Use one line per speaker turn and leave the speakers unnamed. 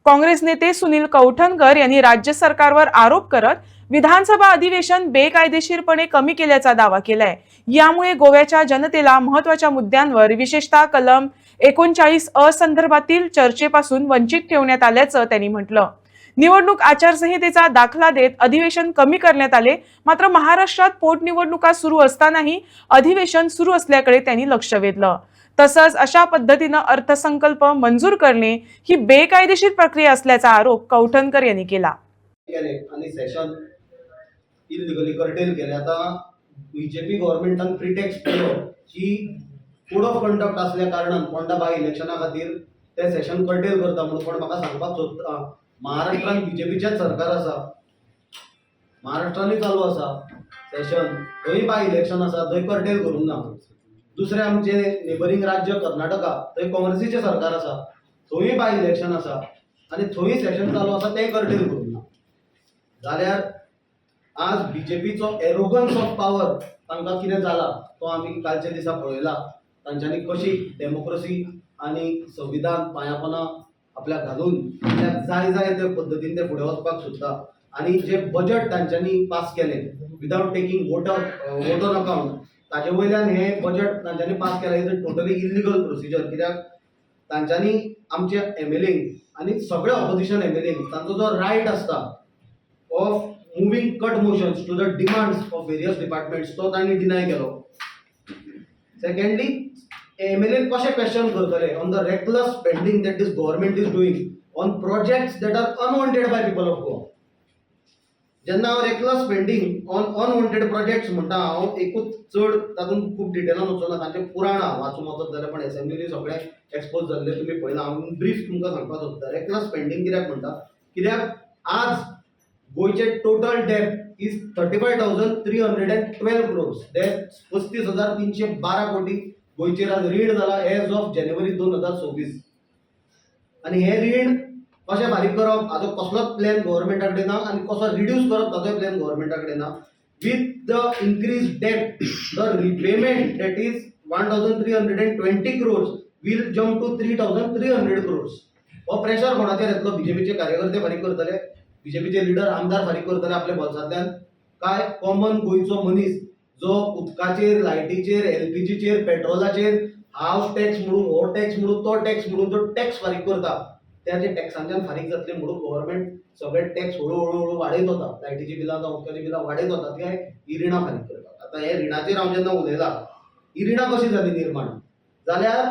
काँग्रेस नेते सुनील कौठनकर यांनी राज्य सरकारवर आरोप करत विधानसभा अधिवेशन बेकायदेशीरपणे कमी केल्याचा दावा केलाय। यामुळे गोव्याच्या जनतेला महत्त्वाच्या मुद्द्यांवर विशेषतः कलम 39 संदर्भातील चर्चेपासून वंचित ठेवण्यात आल्याचं त्यांनी म्हटलं। निवडणूक आचारसंहितेचा दाखला देत अधिवेशन कमी करण्यात आले, मात्र महाराष्ट्रात पोटनिवडणुका सुरू असतानाही अधिवेशन सुरू असल्याकडे त्यांनी लक्ष वेधलं। तसंच अशा पद्धतीनं अर्थसंकल्प मंजूर करणे ही बेकायदेशीर प्रक्रिया असल्याचा आरोप कौठनकर यांनी केला।
आणि सेशन इलिगली कर्टेल केले। आता बीजेपी गव्हर्नमेंटान प्रिटेक्स्ट केलो की कोड ऑफ कंडक्ट असल्या कारणान कोणता बाय इलेक्शना खातीर ते सेशन कर्टेल करता म्हणून। पण म्हाका सांगपाक सोदता, महाराष्ट्रात बीजेपीचेच सरकार आसा, महाराष्ट्रानूय चालू आसा सेशन, थंय बाय इलेक्शन आसा, थंय कर्टेल करूंक ना। दुसरे आमचे नेबरिंग राज्य कर्नाटका, थंय काँग्रेसीचे सरकार आसा, थंय बाय इलेक्शन आसा आणि थंय सेशन चालू आसा, ते कर्टेल करूंक ना। जाल्यार आज बीजेपीचो एरोगन्स ऑफ पावर तांकां कितें जाला तो आमी कालच्या दिसा पळयला। तांच्यांनी कशी डेमोक्रेसी आणि संविधान पांयापणां आपल्याक घालून जाय त्या पद्दतीन ते फुडें वचपाक सोदता। आणि जे बजेट तांच्यांनी पास केले without taking vote on account, ताजे वयल्यान हे बजेट तांच्यांनी पास केला, is a totally illegal procedure. कित्याक तांच्यांनी आमचे एमएलए आणि सगळे ऑपोजिशन एमएलए तांचो जो रायट आसता of moving cut motions to the demands of various departments तो तांणी डिनाय केलो। सेकंडली, एमएलए कशें क्वेश्चन करतले on the reckless spending that this government is doing on projects that are unwanted by people of Goa. जेन्ना हांव reckless spending on unwanted projects म्हणटा, हांव एकूच चड तातूंत खूब डिटेलान वचना, तांचे पुराणां वाचूंक वचत जाल्यार पण एसेंब्लीनी सगळे एक्सपोज जाल्ले तुमी पळयला। हांव ब्रीफ तुमकां सांगपाक सोदता, रेकलेस स्पेंडिंग कित्याक म्हणटा, कित्याक आज गोयचे total debt is 35,312 crores। Debt 35,312 कोटी गोयचेर आज रीण जाला एज ऑफ जानेवारी 2024। आणि हे रीण कशें फारीक करप हाचो कसलोच प्लॅन गव्हर्नमेंटा कडेन ना, आणि कसो रिड्यूस करप ताचोय प्लॅन गव्हर्नमेंटा कडेन ना। With the increase date, the repayment date is 1,320 crores will jump to 3,300 crores। हो प्रेशर कोणाचेर येतलो? बीजेपीचे कार्यकर्ते फारीक करतले, बीजेपीचे लिडर आमदार फारीक करतले आपल्या बोल्सांतल्यान, काय कॉमन गोयचो मनीस जो उदकाचेर, लायटीचेर, एलपीजीचेर, पेट्रोलाचेर हाऊस टॅक्स म्हणून, हो टॅक्स म्हणून, तो टॅक्स म्हणून जो टॅक्स फारीक करता, त्याचे टॅक्सांच्यान फारीक जातले म्हणून गव्हर्नमेंट सगळे टॅक्स हळू वाडयत वता, लायटीची बिलां जावं उदकाची बिलां वाडयत वता, ते ही रिणां फारीक करतात। आता हे रिणाचेर हांव जेन्ना उलयला, ही रिणां कशी जाली निर्माण जाल्यार